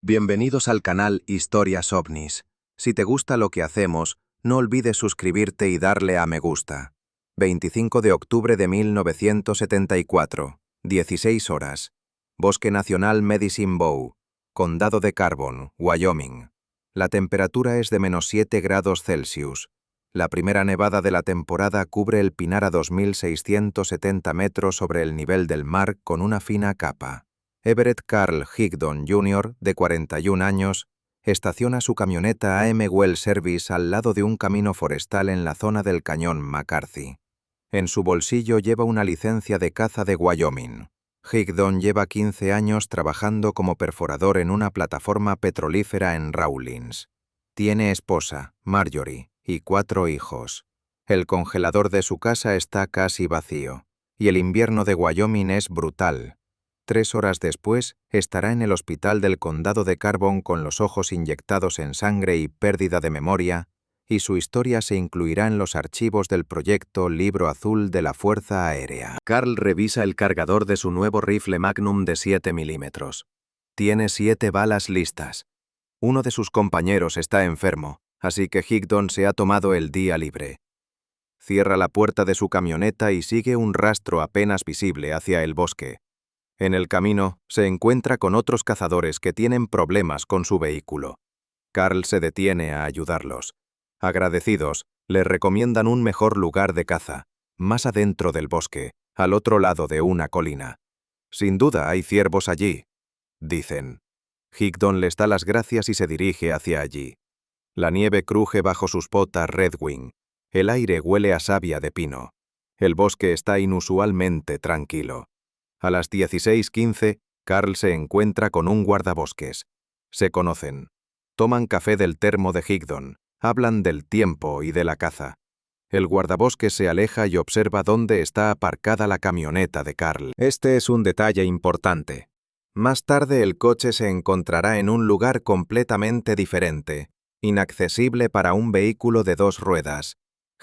Bienvenidos al canal Historias OVNIs. Si te gusta lo que hacemos, no olvides suscribirte y darle a me gusta. 25 de octubre de 1974, 16 horas. Bosque Nacional Medicine Bow, Condado de Carbon, Wyoming. La temperatura es de -7 grados Celsius. La primera nevada de la temporada cubre el pinar a 2.670 metros sobre el nivel del mar con una fina capa. Everett Carl Higdon Jr., de 41 años, estaciona su camioneta AM Well Service al lado de un camino forestal en la zona del cañón McCarthy. En su bolsillo lleva una licencia de caza de Wyoming. Higdon lleva 15 años trabajando como perforador en una plataforma petrolífera en Rawlins. Tiene esposa, Marjorie, y 4 hijos. El congelador de su casa está casi vacío, y el invierno de Wyoming es brutal. 3 horas después, estará en el hospital del condado de Carbon con los ojos inyectados en sangre y pérdida de memoria, y su historia se incluirá en los archivos del proyecto Libro Azul de la Fuerza Aérea. Carl revisa el cargador de su nuevo rifle Magnum de 7 milímetros. Tiene 7 balas listas. Uno de sus compañeros está enfermo, así que Higdon se ha tomado el día libre. Cierra la puerta de su camioneta y sigue un rastro apenas visible hacia el bosque. En el camino, se encuentra con otros cazadores que tienen problemas con su vehículo. Carl se detiene a ayudarlos. Agradecidos, le recomiendan un mejor lugar de caza, más adentro del bosque, al otro lado de una colina. Sin duda hay ciervos allí, dicen. Higdon les da las gracias y se dirige hacia allí. La nieve cruje bajo sus botas Redwing. El aire huele a savia de pino. El bosque está inusualmente tranquilo. A las 16:15, Carl se encuentra con un guardabosques. Se conocen. Toman café del termo de Higdon, hablan del tiempo y de la caza. El guardabosques se aleja y observa dónde está aparcada la camioneta de Carl. Este es un detalle importante. Más tarde el coche se encontrará en un lugar completamente diferente, inaccesible para un vehículo de 2 ruedas.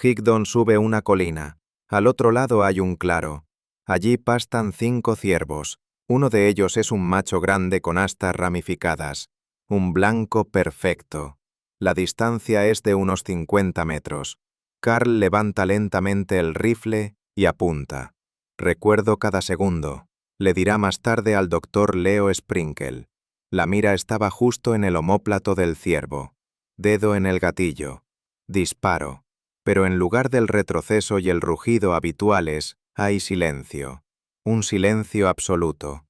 Higdon sube una colina. Al otro lado hay un claro. Allí pastan 5 ciervos. Uno de ellos es un macho grande con astas ramificadas. Un blanco perfecto. La distancia es de unos 50 metros. Carl levanta lentamente el rifle y apunta. Recuerdo cada segundo. Le dirá más tarde al doctor Leo Sprinkle. La mira estaba justo en el omóplato del ciervo. Dedo en el gatillo. Disparo. Pero en lugar del retroceso y el rugido habituales, hay silencio. Un silencio absoluto.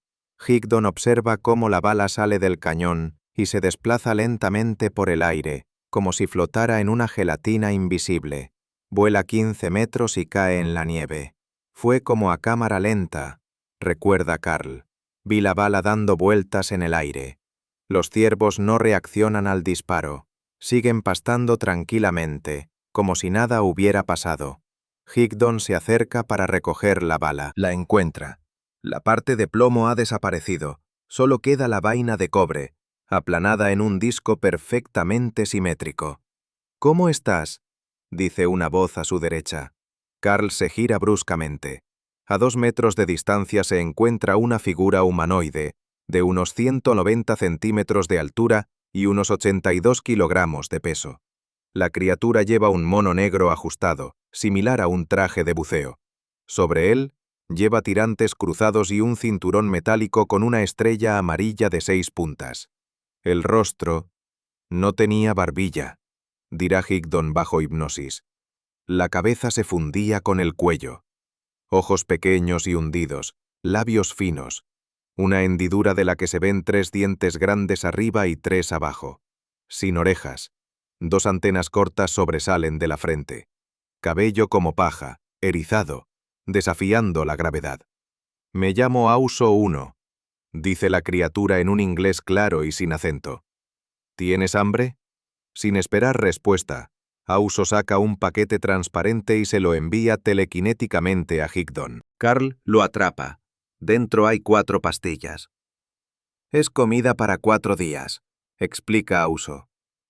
Higdon observa cómo la bala sale del cañón y se desplaza lentamente por el aire, como si flotara en una gelatina invisible. Vuela 15 metros y cae en la nieve. Fue como a cámara lenta, recuerda Carl. Vi la bala dando vueltas en el aire. Los ciervos no reaccionan al disparo. Siguen pastando tranquilamente, como si nada hubiera pasado. Higdon se acerca para recoger la bala. La encuentra. La parte de plomo ha desaparecido. Solo queda la vaina de cobre, aplanada en un disco perfectamente simétrico. ¿Cómo estás?, dice una voz a su derecha. Carl se gira bruscamente. A 2 metros de distancia se encuentra una figura humanoide, de unos 190 centímetros de altura y unos 82 kilogramos de peso. La criatura lleva un mono negro ajustado, similar a un traje de buceo. Sobre él, lleva tirantes cruzados y un cinturón metálico con una estrella amarilla de 6 puntas. El rostro no tenía barbilla, dirá Higdon bajo hipnosis. La cabeza se fundía con el cuello. Ojos pequeños y hundidos, labios finos. Una hendidura de la que se ven 3 dientes grandes arriba y 3 abajo. Sin orejas. 2 antenas cortas sobresalen de la frente. Cabello como paja, erizado, desafiando la gravedad. Me llamo Auso 1, dice la criatura en un inglés claro y sin acento. ¿Tienes hambre? Sin esperar respuesta, Auso saca un paquete transparente y se lo envía telequinéticamente a Higdon. Carl lo atrapa. Dentro hay 4 pastillas. Es comida para 4 días, explica Auso.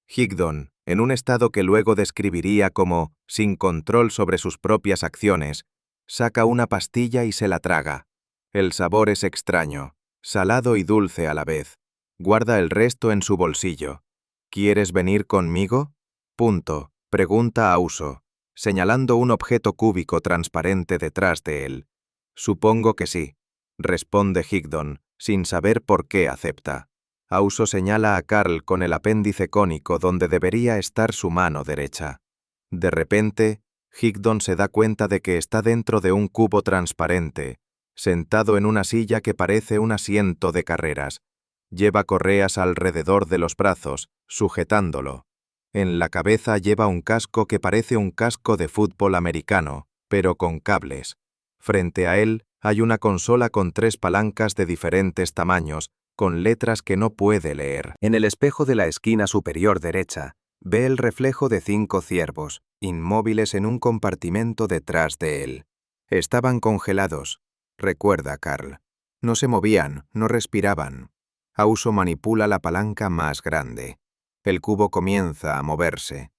Higdon, en un estado que luego describiría como sin control sobre sus propias acciones, saca una pastilla y se la traga. El sabor es extraño, salado y dulce a la vez. Guarda el resto en su bolsillo. ¿Quieres venir conmigo? Punto. Pregunta Auso, señalando un objeto cúbico transparente detrás de él. Supongo que sí, responde Higdon, sin saber por qué acepta. Auso señala a Carl con el apéndice cónico donde debería estar su mano derecha. De repente, Higdon se da cuenta de que está dentro de un cubo transparente, sentado en una silla que parece un asiento de carreras. Lleva correas alrededor de los brazos, sujetándolo. En la cabeza lleva un casco que parece un casco de fútbol americano, pero con cables. Frente a él hay una consola con 3 palancas de diferentes tamaños, con letras que no puede leer. En el espejo de la esquina superior derecha, ve el reflejo de 5 ciervos, inmóviles en un compartimento detrás de él. Estaban congelados, recuerda Carl. No se movían, no respiraban. Auso manipula la palanca más grande. El cubo comienza a moverse.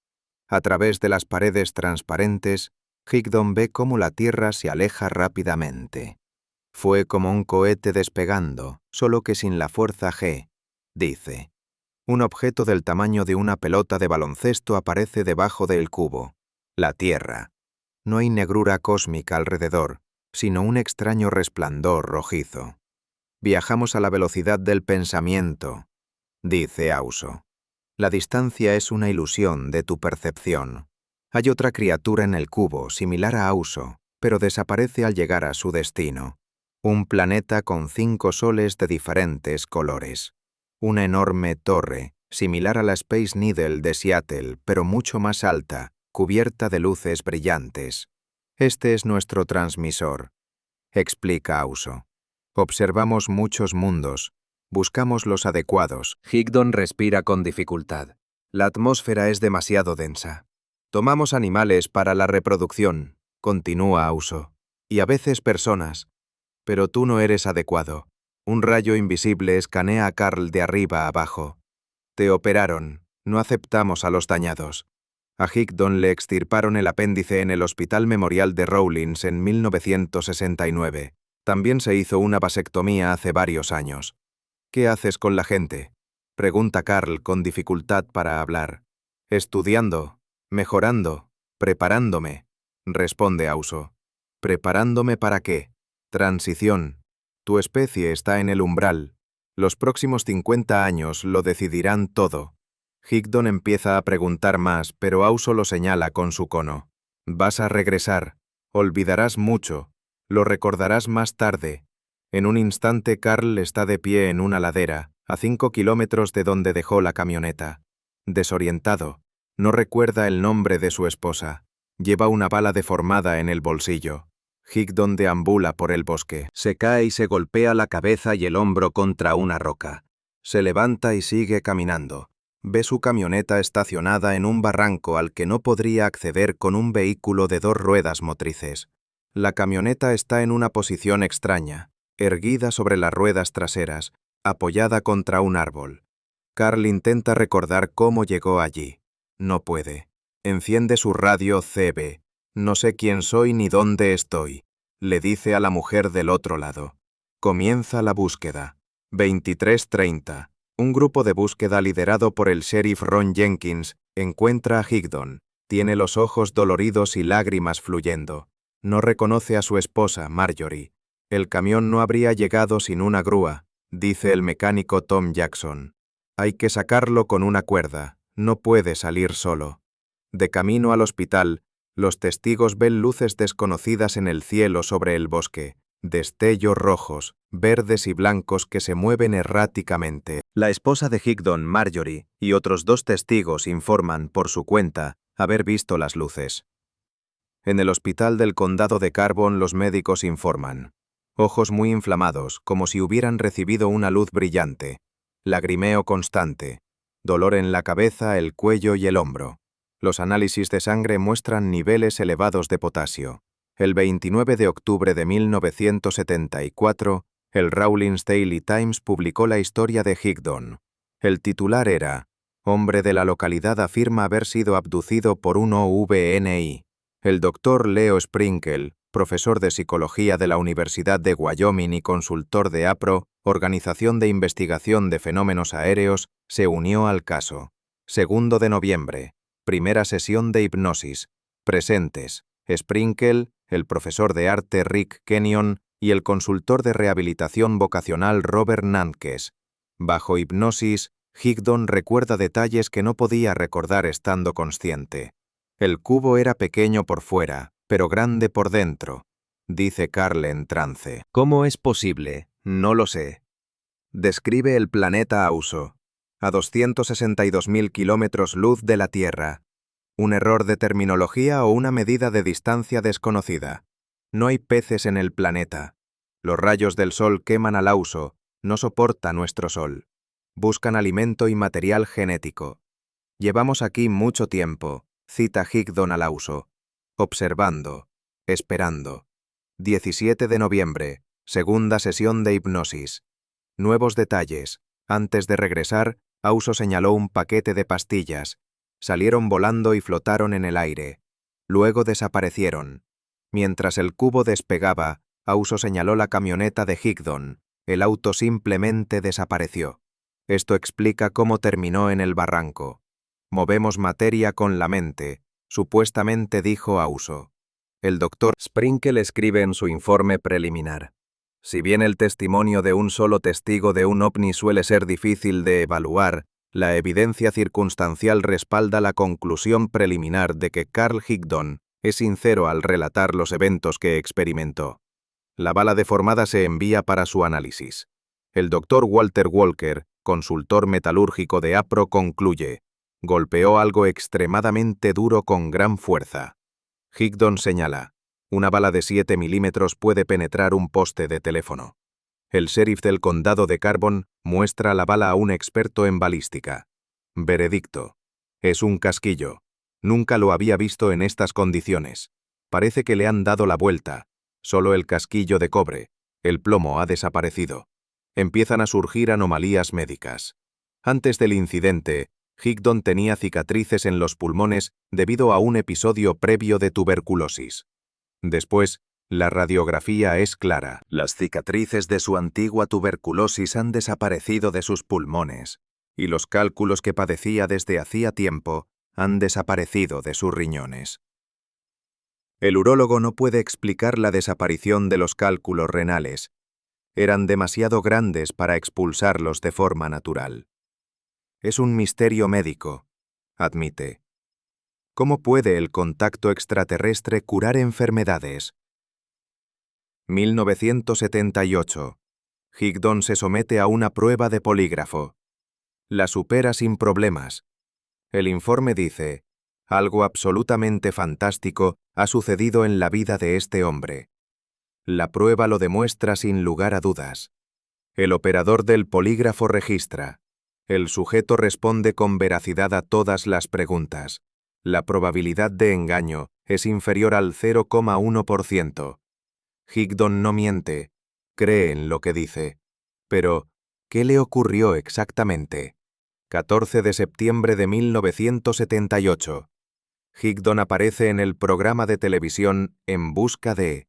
A través de las paredes transparentes, Higdon ve cómo la Tierra se aleja rápidamente. Fue como un cohete despegando, solo que sin la fuerza G, dice. Un objeto del tamaño de una pelota de baloncesto aparece debajo del cubo, la Tierra. No hay negrura cósmica alrededor, sino un extraño resplandor rojizo. Viajamos a la velocidad del pensamiento, dice Auso. La distancia es una ilusión de tu percepción. Hay otra criatura en el cubo, similar a Auso, pero desaparece al llegar a su destino. Un planeta con 5 soles de diferentes colores. Una enorme torre, similar a la Space Needle de Seattle, pero mucho más alta, cubierta de luces brillantes. Este es nuestro transmisor, explica Auso. Observamos muchos mundos. Buscamos los adecuados. Higdon respira con dificultad. La atmósfera es demasiado densa. Tomamos animales para la reproducción, continúa Auso, y a veces personas. Pero tú no eres adecuado. Un rayo invisible escanea a Carl de arriba a abajo. Te operaron. No aceptamos a los dañados. A Higdon le extirparon el apéndice en el Hospital Memorial de Rawlins en 1969. También se hizo una vasectomía hace varios años. ¿Qué haces con la gente? Pregunta Carl con dificultad para hablar. Estudiando, mejorando, preparándome, responde Auso. ¿Preparándome para qué? Transición. Tu especie está en el umbral. Los próximos 50 años lo decidirán todo. Higdon empieza a preguntar más, pero Auso lo señala con su cono. Vas a regresar. Olvidarás mucho. Lo recordarás más tarde. En un instante Carl está de pie en una ladera, a 5 kilómetros de donde dejó la camioneta. Desorientado, no recuerda el nombre de su esposa. Lleva una bala deformada en el bolsillo. Higdon deambula por el bosque. Se cae y se golpea la cabeza y el hombro contra una roca. Se levanta y sigue caminando. Ve su camioneta estacionada en un barranco al que no podría acceder con un vehículo de 2 ruedas motrices. La camioneta está en una posición extraña, erguida sobre las ruedas traseras, apoyada contra un árbol. Carl intenta recordar cómo llegó allí. No puede. Enciende su radio CB. No sé quién soy ni dónde estoy, le dice a la mujer del otro lado. Comienza la búsqueda. 23:30. Un grupo de búsqueda liderado por el sheriff Ron Jenkins encuentra a Higdon. Tiene los ojos doloridos y lágrimas fluyendo. No reconoce a su esposa, Marjorie. El camión no habría llegado sin una grúa, dice el mecánico Tom Jackson. Hay que sacarlo con una cuerda, no puede salir solo. De camino al hospital, los testigos ven luces desconocidas en el cielo sobre el bosque, destellos rojos, verdes y blancos que se mueven erráticamente. La esposa de Higdon, Marjorie, y otros 2 testigos informan, por su cuenta, haber visto las luces. En el hospital del condado de Carbon los médicos informan. Ojos muy inflamados, como si hubieran recibido una luz brillante. Lagrimeo constante. Dolor en la cabeza, el cuello y el hombro. Los análisis de sangre muestran niveles elevados de potasio. El 29 de octubre de 1974, el Rawlins Daily Times publicó la historia de Higdon. El titular era: Hombre de la localidad afirma haber sido abducido por un OVNI. El doctor Leo Sprinkle, profesor de psicología de la Universidad de Wyoming y consultor de APRO, Organización de Investigación de Fenómenos Aéreos, se unió al caso. 2 de noviembre. Primera sesión de hipnosis. Presentes: Sprinkle, el profesor de arte Rick Kenyon y el consultor de rehabilitación vocacional Robert Nankes. Bajo hipnosis, Higdon recuerda detalles que no podía recordar estando consciente. El cubo era pequeño por fuera, pero grande por dentro, dice Carl en trance. ¿Cómo es posible? No lo sé. Describe el planeta Auso, a 262.000 kilómetros luz de la Tierra. ¿Un error de terminología o una medida de distancia desconocida? No hay peces en el planeta. Los rayos del Sol queman al Auso, no soporta nuestro Sol. Buscan alimento y material genético. Llevamos aquí mucho tiempo, cita Higdon al Auso. Observando, esperando. 17 de noviembre, segunda sesión de hipnosis. Nuevos detalles. Antes de regresar, Auso señaló un paquete de pastillas. Salieron volando y flotaron en el aire. Luego desaparecieron. Mientras el cubo despegaba, Auso señaló la camioneta de Higdon. El auto simplemente desapareció. Esto explica cómo terminó en el barranco. Movemos materia con la mente, supuestamente dijo Auso. El doctor Sprinkle escribe en su informe preliminar. Si bien el testimonio de un solo testigo de un ovni suele ser difícil de evaluar, la evidencia circunstancial respalda la conclusión preliminar de que Carl Higdon es sincero al relatar los eventos que experimentó. La bala deformada se envía para su análisis. El doctor Walter Walker, consultor metalúrgico de APRO, concluye: golpeó algo extremadamente duro con gran fuerza. Higdon señala: una bala de 7 milímetros puede penetrar un poste de teléfono. El sheriff del condado de Carbon muestra la bala a un experto en balística. Veredicto: es un casquillo. Nunca lo había visto en estas condiciones. Parece que le han dado la vuelta. Solo el casquillo de cobre. El plomo ha desaparecido. Empiezan a surgir anomalías médicas. Antes del incidente, Higdon tenía cicatrices en los pulmones debido a un episodio previo de tuberculosis. Después, la radiografía es clara. Las cicatrices de su antigua tuberculosis han desaparecido de sus pulmones, y los cálculos que padecía desde hacía tiempo han desaparecido de sus riñones. El urólogo no puede explicar la desaparición de los cálculos renales. Eran demasiado grandes para expulsarlos de forma natural. Es un misterio médico, admite. ¿Cómo puede el contacto extraterrestre curar enfermedades? 1978. Higdon se somete a una prueba de polígrafo. La supera sin problemas. El informe dice: algo absolutamente fantástico ha sucedido en la vida de este hombre. La prueba lo demuestra sin lugar a dudas. El operador del polígrafo registra. El sujeto responde con veracidad a todas las preguntas. La probabilidad de engaño es inferior al 0,1%. Higdon no miente, cree en lo que dice. Pero, ¿qué le ocurrió exactamente? 14 de septiembre de 1978. Higdon aparece en el programa de televisión En busca de.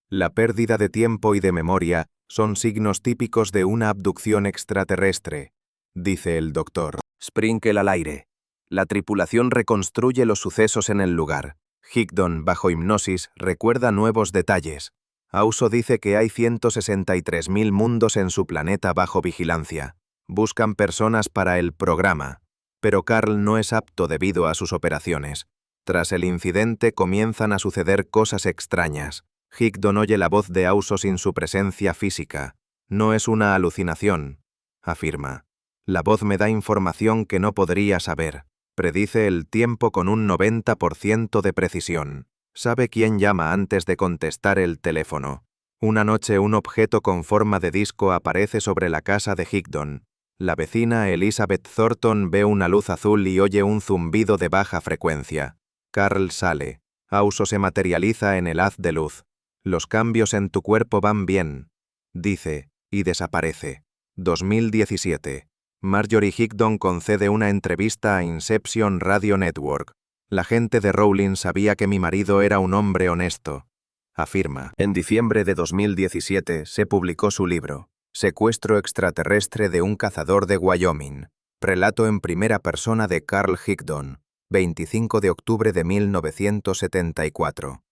La pérdida de tiempo y de memoria son signos típicos de una abducción extraterrestre, dice el doctor Sprinkle al aire. La tripulación reconstruye los sucesos en el lugar. Higdon, bajo hipnosis, recuerda nuevos detalles. Auso dice que hay 163.000 mundos en su planeta bajo vigilancia. Buscan personas para el programa. Pero Carl no es apto debido a sus operaciones. Tras el incidente comienzan a suceder cosas extrañas. Higdon oye la voz de Auso sin su presencia física. No es una alucinación, afirma. La voz me da información que no podría saber. Predice el tiempo con un 90% de precisión. Sabe quién llama antes de contestar el teléfono. Una noche un objeto con forma de disco aparece sobre la casa de Higdon. La vecina Elizabeth Thornton ve una luz azul y oye un zumbido de baja frecuencia. Carl sale. Auso se materializa en el haz de luz. Los cambios en tu cuerpo van bien, dice, y desaparece. 2017. Marjorie Higdon concede una entrevista a Inception Radio Network. La gente de Rowling sabía que mi marido era un hombre honesto, afirma. En diciembre de 2017 se publicó su libro, Secuestro extraterrestre de un cazador de Wyoming. Relato en primera persona de Carl Higdon, 25 de octubre de 1974.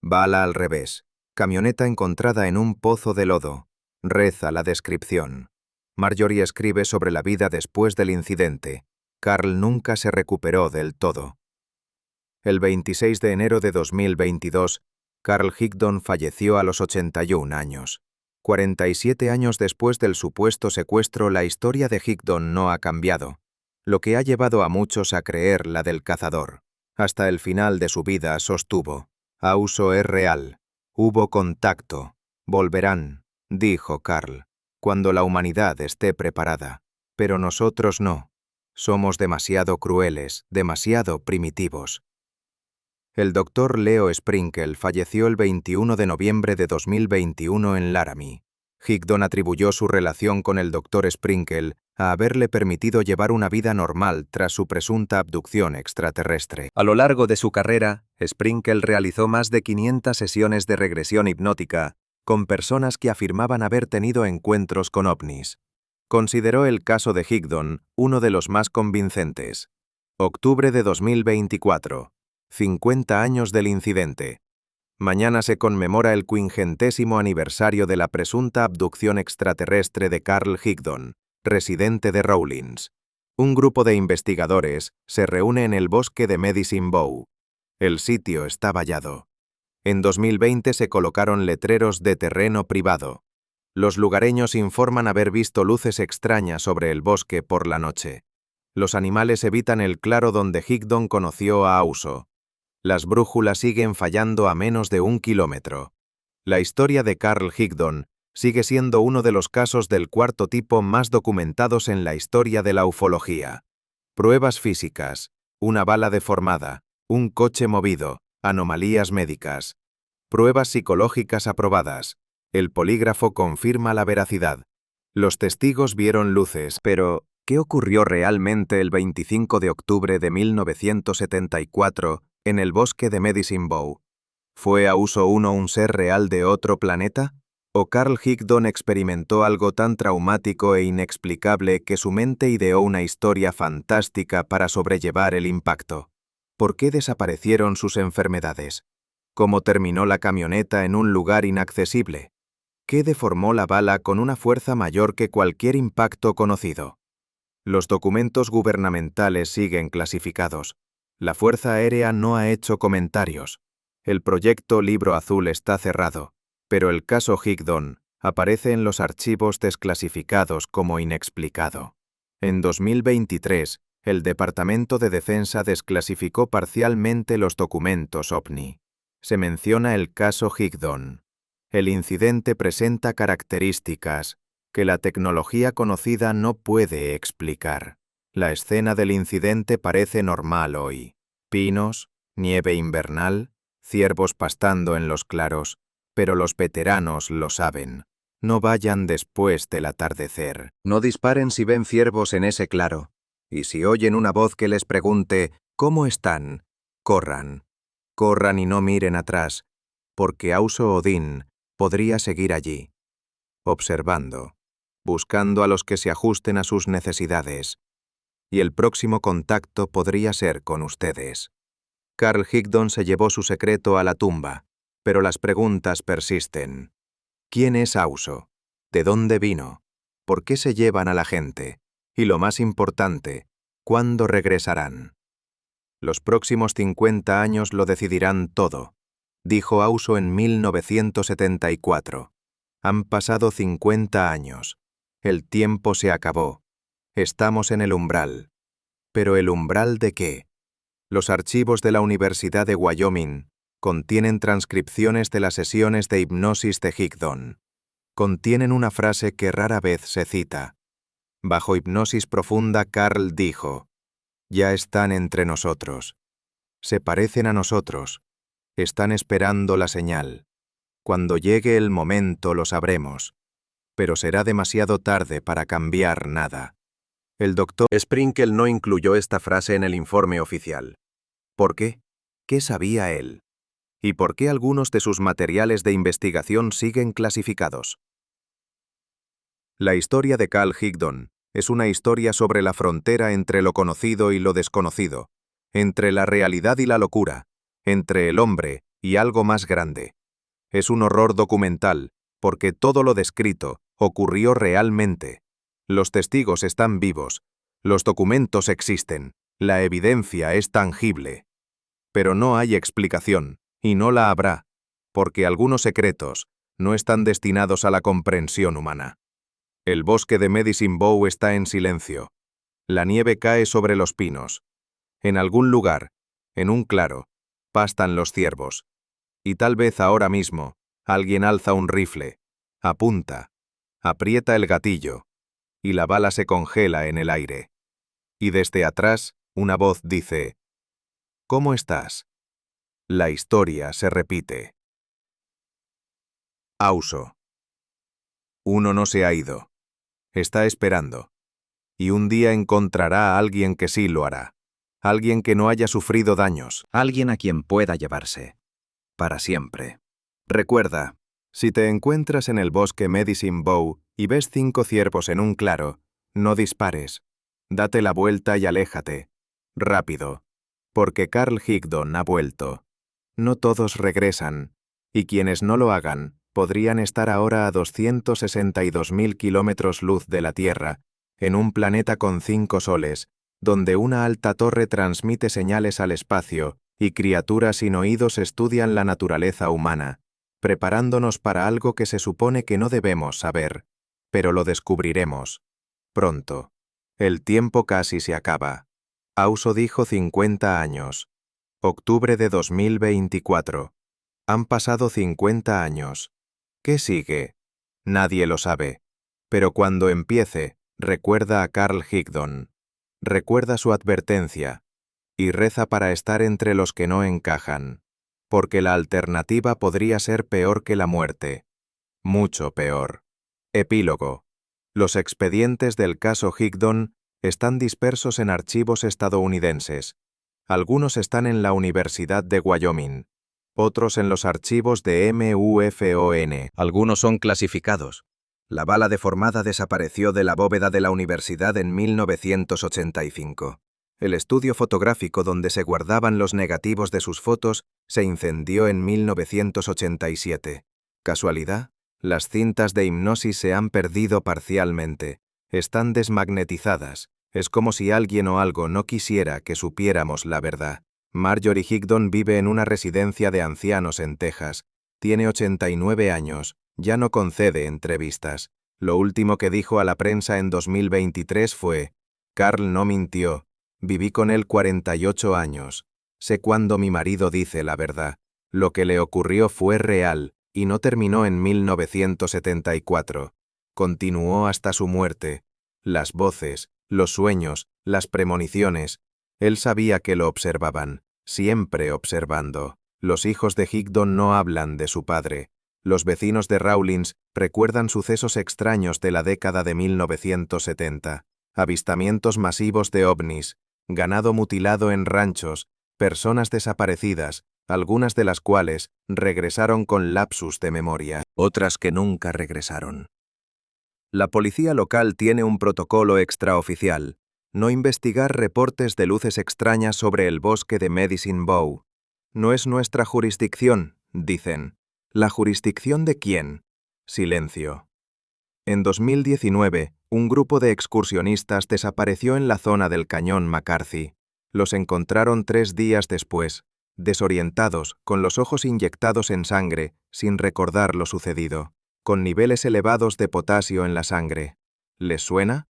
Bala al revés. Camioneta encontrada en un pozo de lodo. Reza la descripción. Marjorie escribe sobre la vida después del incidente. Carl nunca se recuperó del todo. El 26 de enero de 2022, Carl Higdon falleció a los 81 años. 47 años después del supuesto secuestro, la historia de Higdon no ha cambiado, lo que ha llevado a muchos a creer la del cazador. Hasta el final de su vida sostuvo: Auso es real. Hubo contacto. Volverán, dijo Carl, cuando la humanidad esté preparada. Pero nosotros no. Somos demasiado crueles, demasiado primitivos. El doctor Leo Sprinkle falleció el 21 de noviembre de 2021 en Laramie. Higdon atribuyó su relación con el doctor Sprinkle a haberle permitido llevar una vida normal tras su presunta abducción extraterrestre. A lo largo de su carrera, Sprinkle realizó más de 500 sesiones de regresión hipnótica con personas que afirmaban haber tenido encuentros con ovnis. Consideró el caso de Higdon uno de los más convincentes. Octubre de 2024. 50 años del incidente. Mañana se conmemora el 50º aniversario de la presunta abducción extraterrestre de Carl Higdon, residente de Rawlins. Un grupo de investigadores se reúne en el bosque de Medicine Bow. El sitio está vallado. En 2020 se colocaron letreros de terreno privado. Los lugareños informan haber visto luces extrañas sobre el bosque por la noche. Los animales evitan el claro donde Higdon conoció a Auso. Las brújulas siguen fallando a menos de 1 kilómetro. La historia de Carl Higdon sigue siendo uno de los casos del cuarto tipo más documentados en la historia de la ufología. Pruebas físicas, una bala deformada, un coche movido, anomalías médicas. Pruebas psicológicas aprobadas. El polígrafo confirma la veracidad. Los testigos vieron luces, pero ¿qué ocurrió realmente el 25 de octubre de 1974 en el bosque de Medicine Bow? ¿Fue Auso I un ser real de otro planeta? ¿O Carl Higdon experimentó algo tan traumático e inexplicable que su mente ideó una historia fantástica para sobrellevar el impacto? ¿Por qué desaparecieron sus enfermedades? ¿Cómo terminó la camioneta en un lugar inaccesible? ¿Qué deformó la bala con una fuerza mayor que cualquier impacto conocido? Los documentos gubernamentales siguen clasificados. La Fuerza Aérea no ha hecho comentarios. El proyecto Libro Azul está cerrado, pero el caso Higdon aparece en los archivos desclasificados como inexplicado. En 2023, el Departamento de Defensa desclasificó parcialmente los documentos OVNI. Se menciona el caso Higdon. El incidente presenta características que la tecnología conocida no puede explicar. La escena del incidente parece normal hoy. Pinos, nieve invernal, ciervos pastando en los claros, pero los veteranos lo saben. No vayan después del atardecer. No disparen si ven ciervos en ese claro. Y si oyen una voz que les pregunte ¿cómo están?, corran. Corran y no miren atrás, porque Auso Odín podría seguir allí, observando, buscando a los que se ajusten a sus necesidades. Y el próximo contacto podría ser con ustedes. Carl Higdon se llevó su secreto a la tumba, pero las preguntas persisten. ¿Quién es Auso? ¿De dónde vino? ¿Por qué se llevan a la gente? Y lo más importante, ¿cuándo regresarán? Los próximos 50 años lo decidirán todo, dijo Auso en 1974. Han pasado 50 años. El tiempo se acabó. Estamos en el umbral. ¿Pero el umbral de qué? Los archivos de la Universidad de Wyoming contienen transcripciones de las sesiones de hipnosis de Higdon. Contienen una frase que rara vez se cita. Bajo hipnosis profunda, Carl dijo: «Ya están entre nosotros. Se parecen a nosotros. Están esperando la señal. Cuando llegue el momento lo sabremos. Pero será demasiado tarde para cambiar nada». El doctor Sprinkle no incluyó esta frase en el informe oficial. ¿Por qué? ¿Qué sabía él? ¿Y por qué algunos de sus materiales de investigación siguen clasificados? La historia de Carl Higdon es una historia sobre la frontera entre lo conocido y lo desconocido, entre la realidad y la locura, entre el hombre y algo más grande. Es un horror documental, porque todo lo descrito ocurrió realmente. Los testigos están vivos, los documentos existen, la evidencia es tangible. Pero no hay explicación, y no la habrá, porque algunos secretos no están destinados a la comprensión humana. El bosque de Medicine Bow está en silencio. La nieve cae sobre los pinos. En algún lugar, en un claro, pastan los ciervos. Y tal vez ahora mismo, alguien alza un rifle, apunta, aprieta el gatillo, y la bala se congela en el aire. Y desde atrás, una voz dice: ¿Cómo estás? La historia se repite. Auso. Uno no se ha ido. Está esperando. Y un día encontrará a alguien que sí lo hará. Alguien que no haya sufrido daños. Alguien a quien pueda llevarse. Para siempre. Recuerda, Si te encuentras en el bosque Medicine Bow y ves 5 ciervos en un claro, no dispares. Date la vuelta y aléjate. Rápido. Porque Carl Higdon ha vuelto. No todos regresan. Y quienes no lo hagan, podrían estar ahora a 262.000 kilómetros luz de la Tierra, en un planeta con 5 soles, donde una alta torre transmite señales al espacio y criaturas sin oídos estudian la naturaleza humana, preparándonos para algo que se supone que no debemos saber, pero lo descubriremos. Pronto. El tiempo casi se acaba. Auso dijo 50 años. Octubre de 2024. Han pasado 50 años. ¿Qué sigue? Nadie lo sabe. Pero cuando empiece, recuerda a Carl Higdon. Recuerda su advertencia. Y reza para estar entre los que no encajan. Porque la alternativa podría ser peor que la muerte. Mucho peor. Epílogo. Los expedientes del caso Higdon están dispersos en archivos estadounidenses. Algunos están en la Universidad de Wyoming, otros en los archivos de MUFON. algunos son clasificados. La bala deformada desapareció de la bóveda de la universidad en 1985. El estudio fotográfico donde se guardaban los negativos de sus fotos se incendió en 1987. ¿Casualidad? Las cintas de hipnosis se han perdido parcialmente. Están desmagnetizadas. Es como si alguien o algo no quisiera que supiéramos la verdad. Marjorie Higdon vive en una residencia de ancianos en Texas. Tiene 89 años. Ya no concede entrevistas. Lo último que dijo a la prensa en 2023 fue: Carl no mintió. Viví con él 48 años. Sé cuándo mi marido dice la verdad. Lo que le ocurrió fue real, y no terminó en 1974. Continuó hasta su muerte. Las voces, los sueños, las premoniciones. Él sabía que lo observaban, siempre observando. Los hijos de Higdon no hablan de su padre. Los vecinos de Rawlins recuerdan sucesos extraños de la década de 1970. Avistamientos masivos de ovnis, ganado mutilado en ranchos, personas desaparecidas, algunas de las cuales regresaron con lapsus de memoria, Otras que nunca regresaron. La policía local tiene un protocolo extraoficial: no investigar reportes de luces extrañas sobre el bosque de Medicine Bow. No es nuestra jurisdicción, dicen. ¿La jurisdicción de quién? Silencio. En 2019, un grupo de excursionistas desapareció en la zona del cañón McCarthy. Los encontraron 3 días después, desorientados, con los ojos inyectados en sangre, sin recordar lo sucedido, con niveles elevados de potasio en la sangre. ¿Les suena?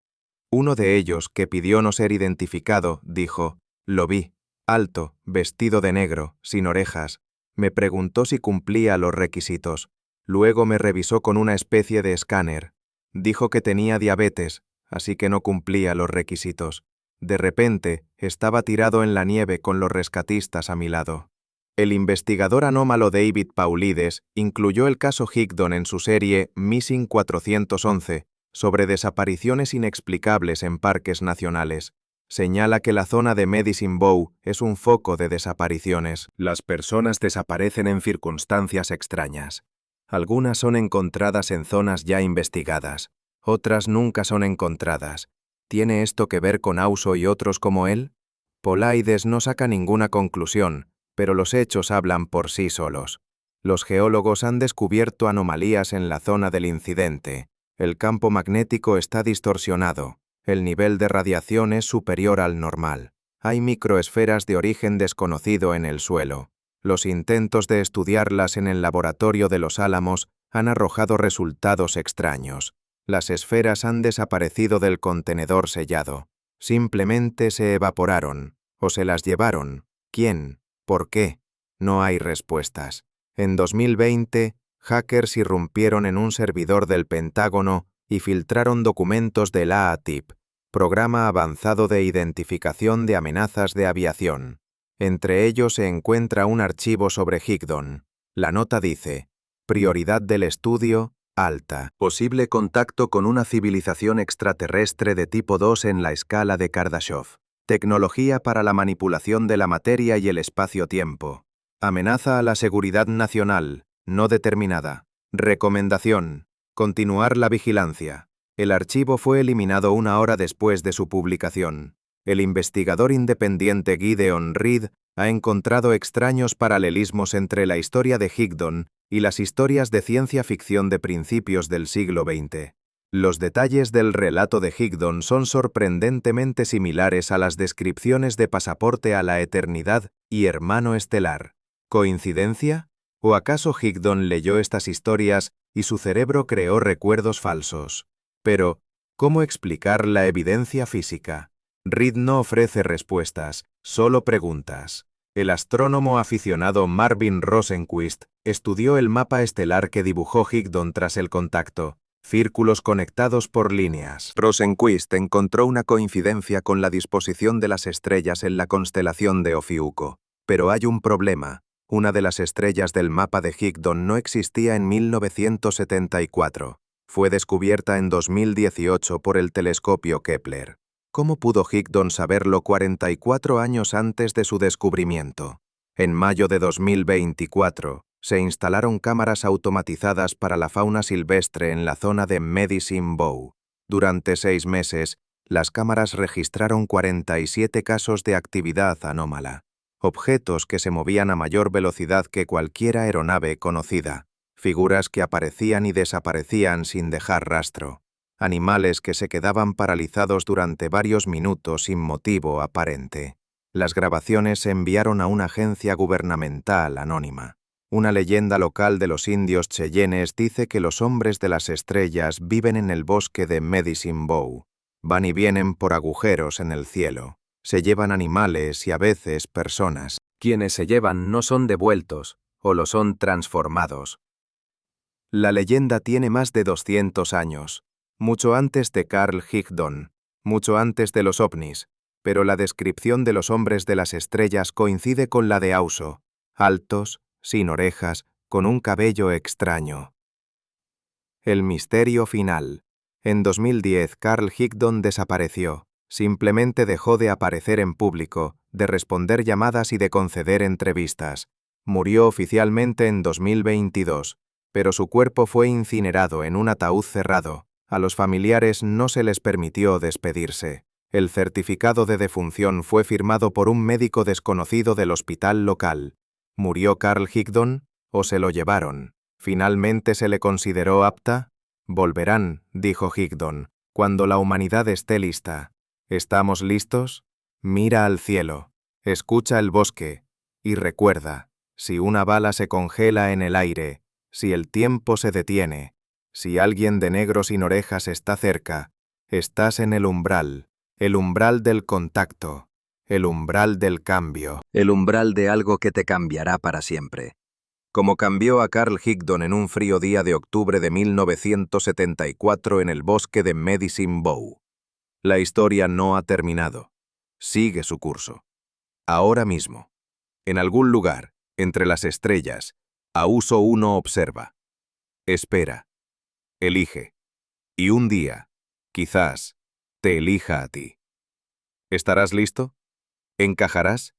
Uno de ellos, que pidió no ser identificado, dijo: lo vi, alto, vestido de negro, sin orejas. Me preguntó si cumplía los requisitos. Luego me revisó con una especie de escáner. Dijo que tenía diabetes, así que no cumplía los requisitos. De repente, estaba tirado en la nieve con los rescatistas a mi lado. El investigador anómalo David Paulides incluyó el caso Higdon en su serie Missing 411 sobre desapariciones inexplicables en parques nacionales. Señala que la zona de Medicine Bow es un foco de desapariciones. Las personas desaparecen en circunstancias extrañas. Algunas son encontradas en zonas ya investigadas. Otras nunca son encontradas. ¿Tiene esto que ver con Auso y otros como él? Polaides no saca ninguna conclusión, pero los hechos hablan por sí solos. Los geólogos han descubierto anomalías en la zona del incidente. El campo magnético está distorsionado. El nivel de radiación es superior al normal. Hay microesferas de origen desconocido en el suelo. Los intentos de estudiarlas en el laboratorio de Los Álamos han arrojado resultados extraños. Las esferas han desaparecido del contenedor sellado. Simplemente se evaporaron. ¿O se las llevaron? ¿Quién? ¿Por qué? No hay respuestas. En 2020, hackers irrumpieron en un servidor del Pentágono y filtraron documentos del AATIP, Programa Avanzado de Identificación de Amenazas de Aviación. Entre ellos se encuentra un archivo sobre Higdon. La nota dice: prioridad del estudio, alta. Posible contacto con una civilización extraterrestre de tipo 2 en la escala de Kardashev. Tecnología para la manipulación de la materia y el espacio-tiempo. Amenaza a la seguridad nacional, no determinada. Recomendación: continuar la vigilancia. El archivo fue eliminado 1 hora después de su publicación. El investigador independiente Gideon Reed ha encontrado extraños paralelismos entre la historia de Higdon y las historias de ciencia ficción de principios del siglo XX. Los detalles del relato de Higdon son sorprendentemente similares a las descripciones de Pasaporte a la Eternidad y Hermano Estelar. ¿Coincidencia? ¿O acaso Higdon leyó estas historias y su cerebro creó recuerdos falsos? Pero, ¿cómo explicar la evidencia física? Reed no ofrece respuestas, solo preguntas. El astrónomo aficionado Marvin Rosenquist estudió el mapa estelar que dibujó Higdon tras el contacto, círculos conectados por líneas. Rosenquist encontró una coincidencia con la disposición de las estrellas en la constelación de Ofiuco. Pero hay un problema. Una de las estrellas del mapa de Higdon no existía en 1974. Fue descubierta en 2018 por el telescopio Kepler. ¿Cómo pudo Higdon saberlo 44 años antes de su descubrimiento? En mayo de 2024, se instalaron cámaras automatizadas para la fauna silvestre en la zona de Medicine Bow. Durante 6 meses, las cámaras registraron 47 casos de actividad anómala. Objetos que se movían a mayor velocidad que cualquier aeronave conocida. Figuras que aparecían y desaparecían sin dejar rastro. Animales que se quedaban paralizados durante varios minutos sin motivo aparente. Las grabaciones se enviaron a una agencia gubernamental anónima. Una leyenda local de los indios cheyennes dice que los hombres de las estrellas viven en el bosque de Medicine Bow. Van y vienen por agujeros en el cielo. Se llevan animales y a veces personas. Quienes se llevan no son devueltos, o lo son transformados. La leyenda tiene más de 200 años. Mucho antes de Carl Higdon, mucho antes de los ovnis, pero la descripción de los hombres de las estrellas coincide con la de Auso, altos, sin orejas, con un cabello extraño. El misterio final. En 2010, Carl Higdon desapareció. Simplemente dejó de aparecer en público, de responder llamadas y de conceder entrevistas. Murió oficialmente en 2022, pero su cuerpo fue incinerado en un ataúd cerrado. A los familiares no se les permitió despedirse. El certificado de defunción fue firmado por un médico desconocido del hospital local. ¿Murió Carl Higdon o se lo llevaron? ¿Finalmente se le consideró apta? Volverán, dijo Higdon, cuando la humanidad esté lista. ¿Estamos listos? Mira al cielo, escucha el bosque y recuerda, si una bala se congela en el aire, si el tiempo se detiene, si alguien de negro sin orejas está cerca, estás en el umbral del contacto, el umbral del cambio. El umbral de algo que te cambiará para siempre. Como cambió a Carl Higdon en un frío día de octubre de 1974 en el bosque de Medicine Bow. La historia no ha terminado. Sigue su curso. Ahora mismo, en algún lugar, entre las estrellas, Auso 1 observa. Espera. Elige. Y un día, quizás, te elija a ti. ¿Estarás listo? ¿Encajarás?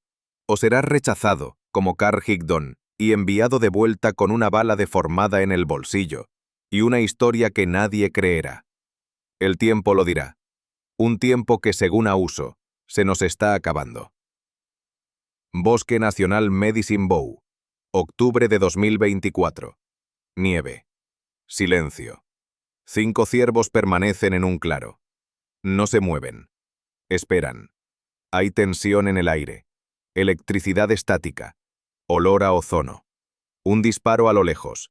¿O serás rechazado, como Carl Higdon, y enviado de vuelta con una bala deformada en el bolsillo, y una historia que nadie creerá? El tiempo lo dirá. Un tiempo que, según Auso, se nos está acabando. Bosque Nacional Medicine Bow. Octubre de 2024. Nieve. Silencio. 5 ciervos permanecen en un claro. No se mueven. Esperan. Hay tensión en el aire. Electricidad estática. Olor a ozono. Un disparo a lo lejos.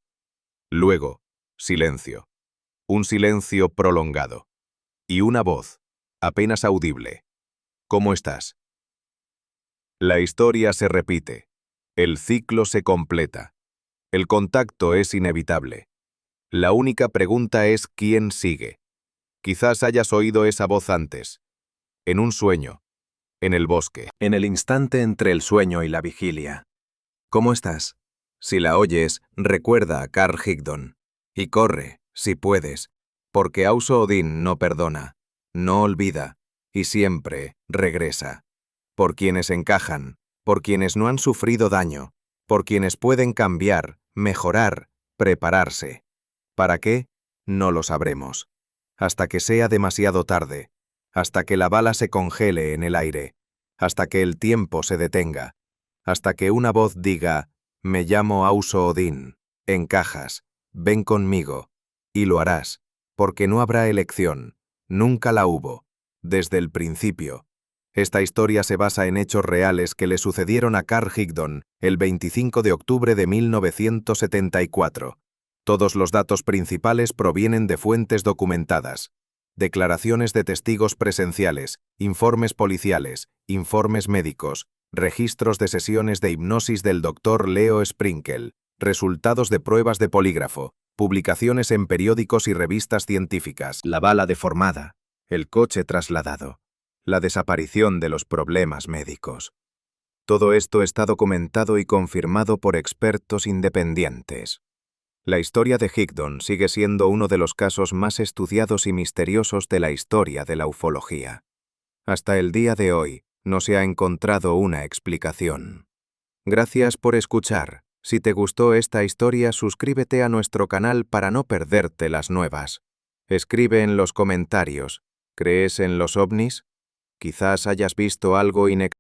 Luego, silencio. Un silencio prolongado. Y una voz, apenas audible. ¿Cómo estás? La historia se repite. El ciclo se completa. El contacto es inevitable. La única pregunta es ¿quién sigue? Quizás hayas oído esa voz antes. En un sueño. En el bosque. En el instante entre el sueño y la vigilia. ¿Cómo estás? Si la oyes, recuerda a Carl Higdon. Y corre, si puedes, porque Auso Odin no perdona, no olvida, y siempre regresa. Por quienes encajan, por quienes no han sufrido daño, por quienes pueden cambiar, mejorar, prepararse. ¿Para qué? No lo sabremos. Hasta que sea demasiado tarde, hasta que la bala se congele en el aire, hasta que el tiempo se detenga, hasta que una voz diga, me llamo Auso Odin, encajas, ven conmigo, y lo harás, porque no habrá elección, nunca la hubo, desde el principio. Esta historia se basa en hechos reales que le sucedieron a Carl Higdon el 25 de octubre de 1974. Todos los datos principales provienen de fuentes documentadas. Declaraciones de testigos presenciales, informes policiales, informes médicos, registros de sesiones de hipnosis del Dr. Leo Sprinkel, resultados de pruebas de polígrafo, publicaciones en periódicos y revistas científicas. La bala deformada, el coche trasladado, la desaparición de los problemas médicos. Todo esto está documentado y confirmado por expertos independientes. La historia de Higdon sigue siendo uno de los casos más estudiados y misteriosos de la historia de la ufología. Hasta el día de hoy, no se ha encontrado una explicación. Gracias por escuchar. Si te gustó esta historia, suscríbete a nuestro canal para no perderte las nuevas. Escribe en los comentarios, ¿crees en los ovnis? Quizás hayas visto algo inexplicable.